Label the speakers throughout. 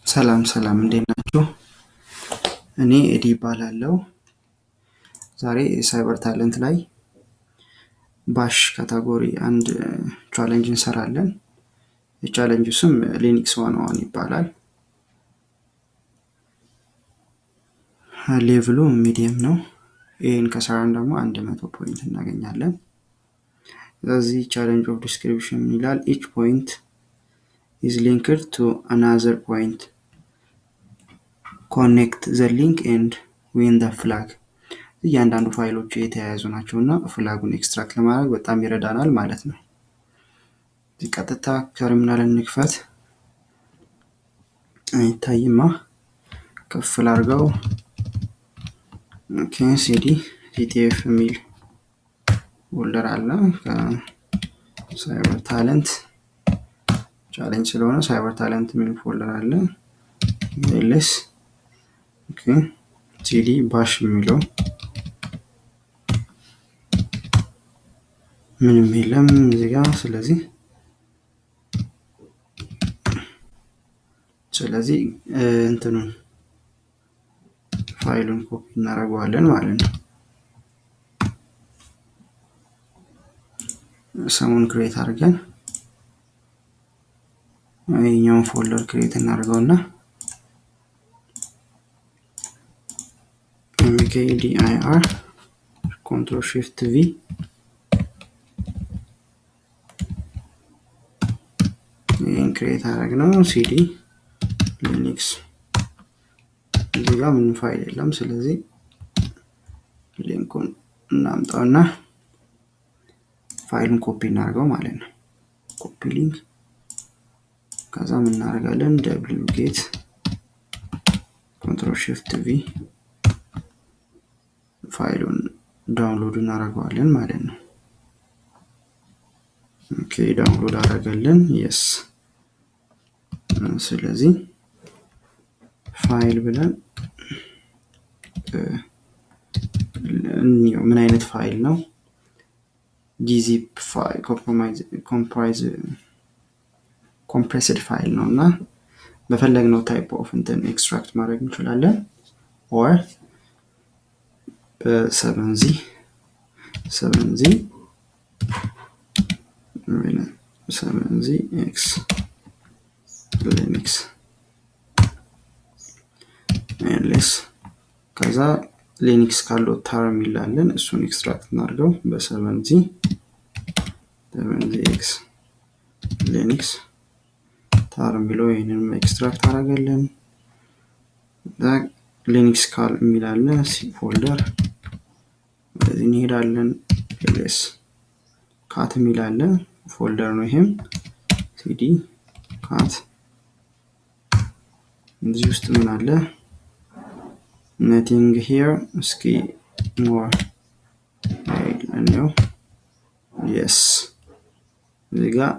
Speaker 1: ሰላም እንዴት ናችሁ? እኔ ኤዲ እባላለሁ። ዛሬ ሳይበር ታለንት ላይ ባሽ ካታጎሪ አንድ ቻሌንጅ እንሰራለን። የቻሌንጁ ስም ሊኒክስ 101 ይባላል። ሌቭሉ ሚዲየም ነው። ይህን ከሰራን ደግሞ 100 ፖይንት እናገኛለን። ስለዚህ ቻሌንጅ ኦፍ ዲስክሪፕሽን ይላል each point is linked to another point. Connect the link and win the flag. እያንዳንዱ ፋይሎች የተያያዙ ናቸውና ፍላጉን ኤክስትራክት ለማድረግ በጣም ይረዳናል ማለት ነው። ቀጥታ ተርሚናል እንክፈት። አይታይማ ከፍል አድርገው cd ctf የሚል ፎልደር አለ። ሳይበር ታለንት ቻሌንጅ ስለሆነ ሳይበር ታለንት የሚል ፎልደር አለ። ls cd bash የሚለው ምንም የለም እዚህ ጋር። ስለዚህ እንትኑን ፋይሉን ኮፒ እናደርገዋለን ማለት ነው። ሰሙን ክሬት አድርገን ይሄኛውን ፎልደር ክሬት እናደርገውና mkdir control shift v ይሄን ክሬት አደረግነው cd linux እዚህ ጋር ምንም ፋይል የለም። ስለዚህ ሊንኩን እናምጣውና ፋይሉን ኮፒ እናደርገው ማለት ነው። ኮፒ ሊንክ ከዛ ምን እናደርጋለን wget control shift v ፋይሉን ዳውንሎድ እናደርገዋለን ማለት ነው። ኦኬ ዳውንሎድ አደረገልን yes። ስለዚህ ፋይል ብለን ምን አይነት ፋይል ነው? gzip ፋይል compressed ፋይል ነውና በፈለግነው ታይፕ ኦፍ እንትን ኤክስትራክት ማድረግ እንችላለን። or በ7z x linux ls ከዛ ሊኒክስ ካለው ታርም ይላልን እሱን ኤክስትራክት እናድርገው በ7z x linux ታርም ብሎ ይሄንን ኤክስትራክት አደረገልን። ሊኒክስ ካል የሚላለ ሲ ፎልደር በዚህ እንሄዳለን። ls cat የሚላለ ፎልደር ነው። ይሄም cd cat እዚህ ውስጥ ምን አለ? nothing here እስኪ more ነው yes እዚህ ጋር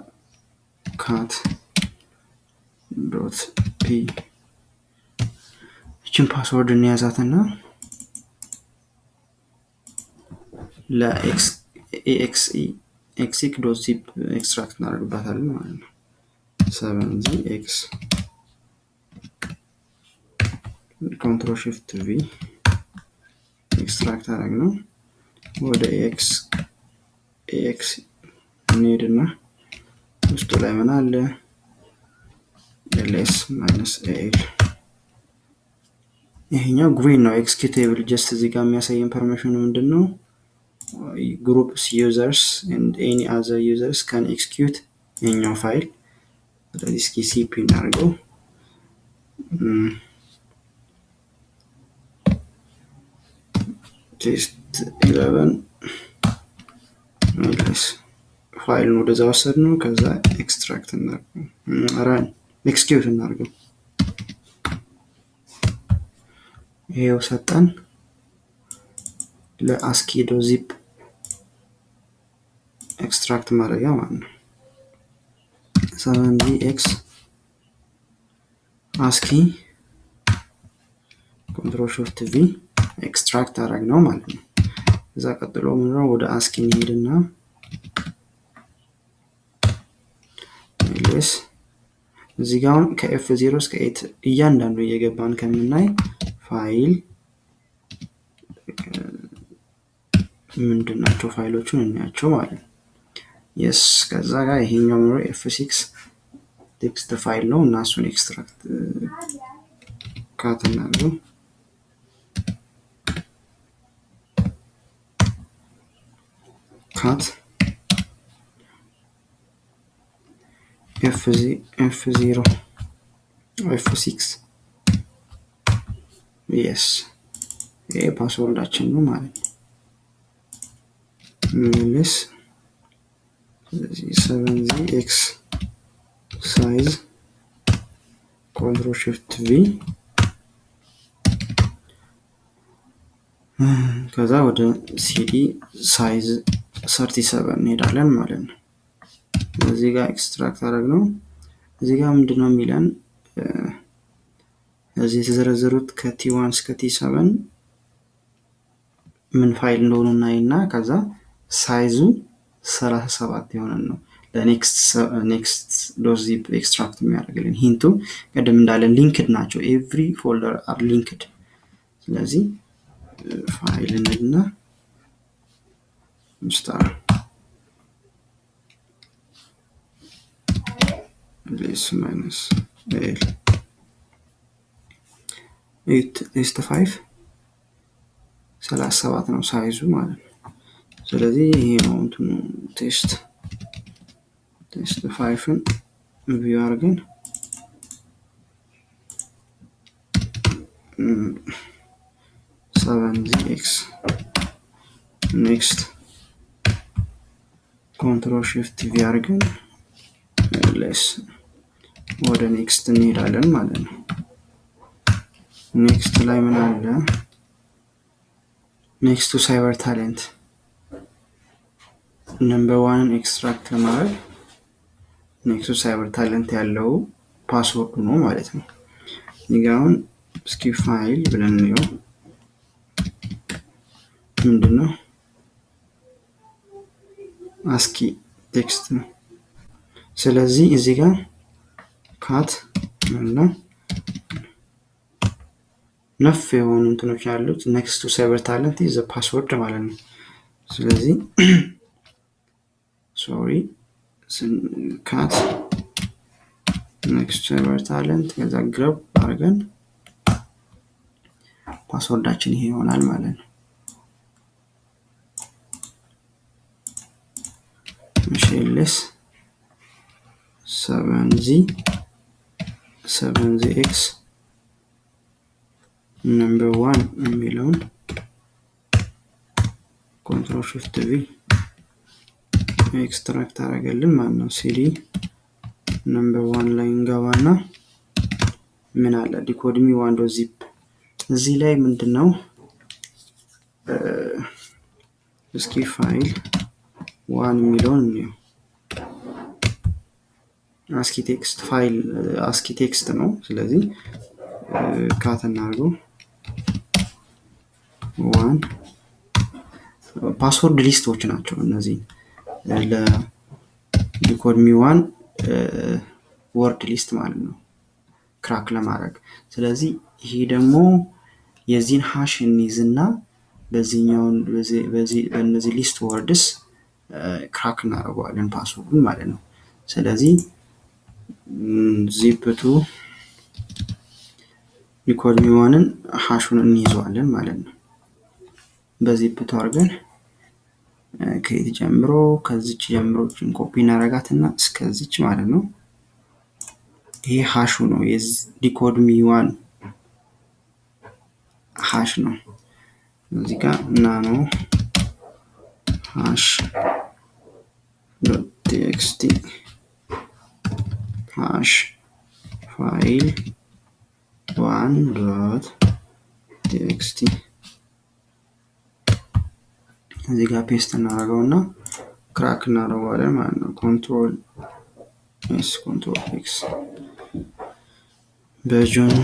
Speaker 1: cat.p እቺን ፓስወርድ እንያዛትና exec.zip ኤክስትራክት እናደርግባታለን ማለት ነው። 7z x control shift v ኤክስትራክት አደረግነው ወደ ax እንሄድና ውስጡ ላይ ምን አለ? ls -al ይሄኛው ግሪን ነው ኤክስኪዩቴብል ጀስት እዚህ ጋር የሚያሳየን ፐርሚሽኑ ምንድነው? groups users and any other users can execute ይሄኛው ፋይል። ስለዚህ እስኪ cp እናድርገው test 11 ls ፋይሉን ወደዛ ወሰድነው። ከዛ ኤክስትራክት እናድርገው run execute እናድርገው። ይሄው ሰጠን ለአስኪ.zip ኤክስትራክት ማድረጊያ ማለት ነው። 7dx ASCII control shift v ኤክስትራክት አደረግነው ማለት ነው። እዛ ቀጥሎ ምንድነው ወደ ASCII እንሄድና ls እዚህ ጋር ከF0 እስከ 8 እያንዳንዱ እየገባን ከምናይ ፋይል ምንድናቸው ፋይሎቹን እናያቸው ማለት ነው። yes ከዛ ጋር ይሄኛው F6 ቴክስት ፋይል ነው እና እሱን ኤክስትራክት ካት እናድርገው። ካት F0 F6 yes ይሄ ፓስወርዳችን ነው ማለት ነው። ls 7zx size Ctrl+Shift+V ከዛ ወደ cd size 37 እንሄዳለን ማለት ነው። እዚህ ጋር ኤክስትራክት አደረግነው። እዚህ ጋር ምንድነው የሚለን እዚህ የተዘረዘሩት ከT1 እስከ T7 ምን ፋይል እንደሆነ እናይና ከዛ ሳይዙ 37 የሆነ ነው ለኔክስት ዶዚፕ ኤክስትራክት የሚያደርግልን። ሂንቱ ቀደም እንዳለን ሊንክድ ናቸው። ኤቭሪ ፎልደር አር ሊንክድ። ስለዚህ ፋይል እና ስታር ሌስ ማይነስ ኤል 8 37 ነው ሳይዙ ማለት ነው። ስለዚህ ይሄ ነው እንትኑ ቴስት 5ን ቪው አድርገን (7zx) ኔክስት Ctrl+Shift+V አድርገን ሌስ ወደ ኔክስት እንሄዳለን ማለት ነው። ኔክስት ላይ ምን አለ? ኔክስት ቱ ሳይበር ታለንት ነምበር 1 ኤክስትራክት ለማድረግ ኔክስት ቱ ሳይበር ታለንት ያለው ፓስወርዱ ነው ማለት ነው። ይጋውን እስኪ ፋይል ብለን ነው ምንድነው አስኪ ቴክስት ነው። ስለዚህ እዚህ ጋር ካት እና ነፍ የሆኑ እንትኖች ያሉት ኔክስት ቱ ሳይበር ታለንት ኢዝ ዘ ፓስወርድ ማለት ነው። ስለዚህ ካት ኔክስት ቱ ሳይበር ታለንት ከዛ ግሩፕ አድርገን ፓስወርዳችን ይሄ ይሆናል ማለት ነው። ls 7zx number 1 የሚለውን Ctrl+Shift+V ኤክስትራክት አደረገልን ማለት ነው። cd number 1 ላይ እንገባና ምን አለ decode me one.zip እዚህ ላይ ምንድነው እስኪ ፋይል 1 የሚለውን ነው አስኪ ቴክስት ፋይል አስኪ ቴክስት ነው። ስለዚህ ካት እናድርገው 1 ፓስወርድ ሊስቶች ናቸው እነዚህ ለዲኮድ ሚ 1 ወርድ ሊስት ማለት ነው ክራክ ለማድረግ። ስለዚህ ይሄ ደግሞ የዚህን ሃሽ እንይዝና በዚህኛው በእነዚህ ሊስት ወርድስ ክራክ እናደርገዋለን ፓስወርዱን ማለት ነው። ስለዚህ zip2 ዲኮድ ሚ 1ን ሃሹን እንይዘዋለን ማለት ነው። በzip2 አድርገን ከየት ጀምሮ ከዚች ጀምሮችን ኮፒ እናረጋትና እስከዚች ማለት ነው። ይሄ ሃሹ ነው የዲኮድ ሚ 1 ሃሽ ነው። እዚህ ጋር ናኖ ሃሽ .txt ሃሽ ፋይል 1.txt እዚህ ጋር ፔስት እናደርገውና ክራክ እናደርገዋለን ማለት ነው። Ctrl+X በጆን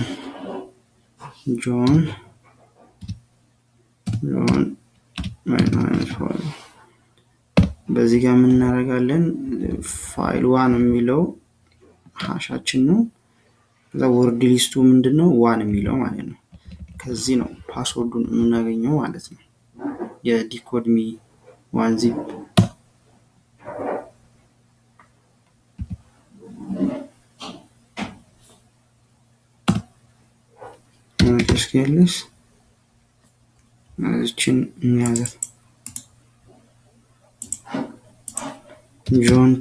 Speaker 1: በዚህ ጋር ምን እናደርጋለን ፋይል 1 የሚለው ሃሻችን ነው። ከዛ ወርድ ሊስቱ ምንድነው 1 የሚለው ማለት ነው። ከዚህ ነው ፓስወርዱን የምናገኘው ማለት ነው። የዲኮድ ሚ 1 ዚፕ ስኬልስ እዚችን እንያዘት ጆን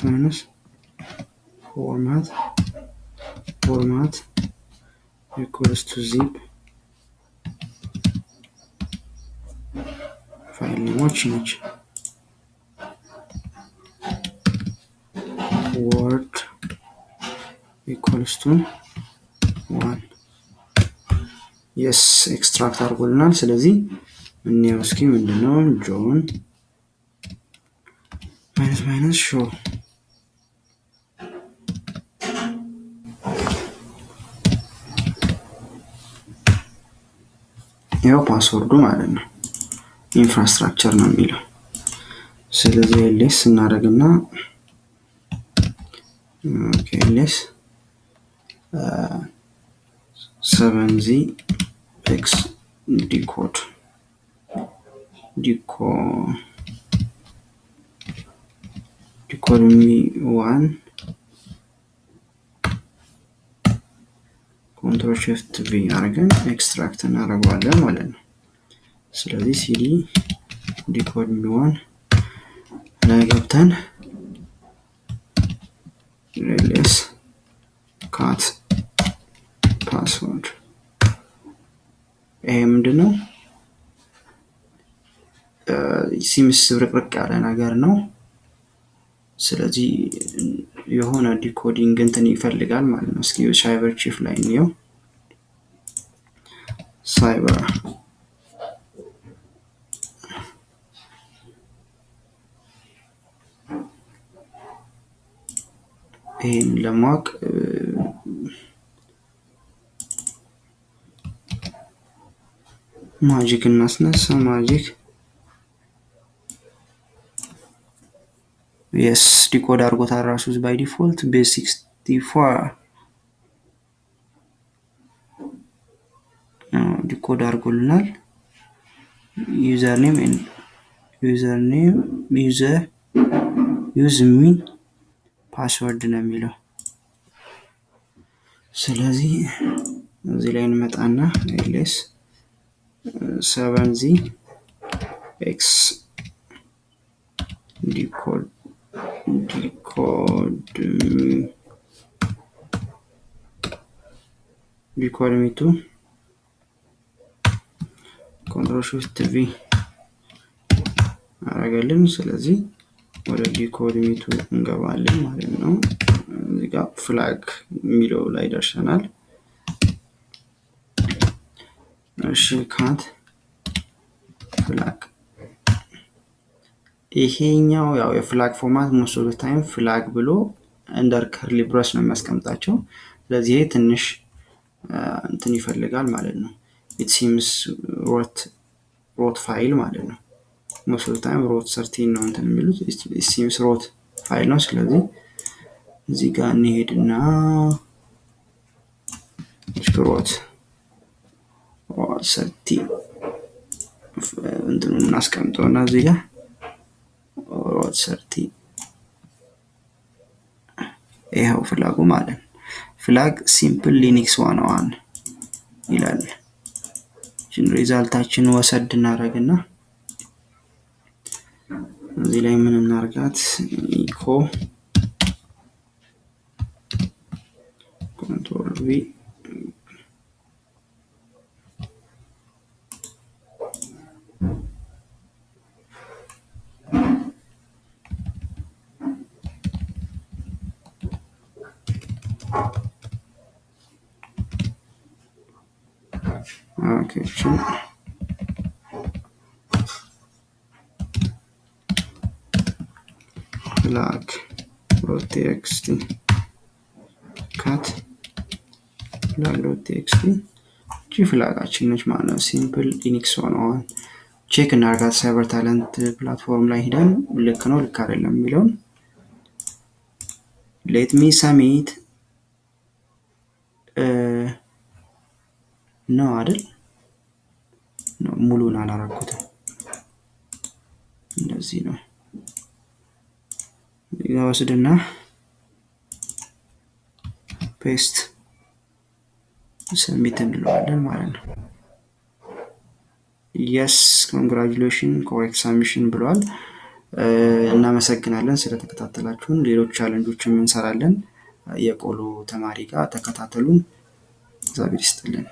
Speaker 1: ማይነስ ፎርማት equals to zip ፋይል ኔሞች ነች word equals to 1 yes ኤክስትራክት አድርጎልናል። ስለዚህ እንየው እስኪ ምንድነው ጆን ማይነስ show ያው ፓስወርዱ ማለት ነው ኢንፍራስትራክቸር ነው የሚለው። ስለዚህ ሌስ እናደርግና ኦኬ ሌስ 7z x decode me 1 control shift v አድርገን ኤክስትራክት እናደርጋለን ማለት ነው። ስለዚህ cd decode me 1 ላይ ገብተን ls cat password ምንድነው ሲምስ ብርቅርቅ ያለ ነገር ነው። ስለዚህ የሆነ ዲኮዲንግ እንትን ይፈልጋል ማለት ነው። እስኪ ሳይበር ቺፍ ላይ ነው ሳይበር ለማወቅ ማጂክ እናስነሳ ማጂክ yes ዲኮድ አድርጎታል ራሱ by default base 64 ዲኮድ አድርጎልናል። username use me ፓስወርድ ነው የሚለው። ስለዚህ እዚህ ላይ እንመጣና ls 7z x decode me to control shift v አረጋለን። ስለዚህ ወደ ዲኮድ ሚ ቱ እንገባለን ማለት ነው። እዚህ ጋር ፍላግ የሚለው ላይ ደርሰናል። እሺ ካት ፍላግ ይሄኛው ያው የፍላግ ፎርማት most of the time ፍላግ ብሎ under curly brace ነው የሚያስቀምጣቸው። ስለዚህ ይሄ ትንሽ እንትን ይፈልጋል ማለት ነው። it seems root ፋይል ማለት ነው። most of the time root 13 ነው እንትን የሚሉት it seems root ፋይል ነው። ስለዚህ እዚህ ጋር እንሄድና root 13 እንትኑን እናስቀምጠውና እዚህ ጋር root 13 ይሄው ፍላጉ ማለት ነው። ፍላግ ሲምፕል ሊነክስ 101 ይላል። ሪዛልታችን ወሰድ እናደርግና እዚህ ላይ ምን እናርጋት ኢኮ ኮንትሮል ቪ okay flag .txt cat flag.txt ጂ ፍላጋችን ነች ማለት ነው። ሲምፕል ሊነክስ 101 ቼክ እናርጋት ሳይበር ታለንት ፕላትፎርም ላይ ሄደን ልክ ነው ልክ አይደለም የሚለውን ሌት ሚ ሰሚት ነው አይደል ነው ሙሉን አላረኩትም እንደዚህ ነው ይወስድና ፔስት ሰሚት እንለዋለን ማለት ነው yes congratulations correct submission ብሏል እናመሰግናለን ስለተከታተላችሁን ሌሎች ቻሌንጆችም እንሰራለን የቆሎ ተማሪ ጋር ተከታተሉን እግዚአብሔር ይስጥልን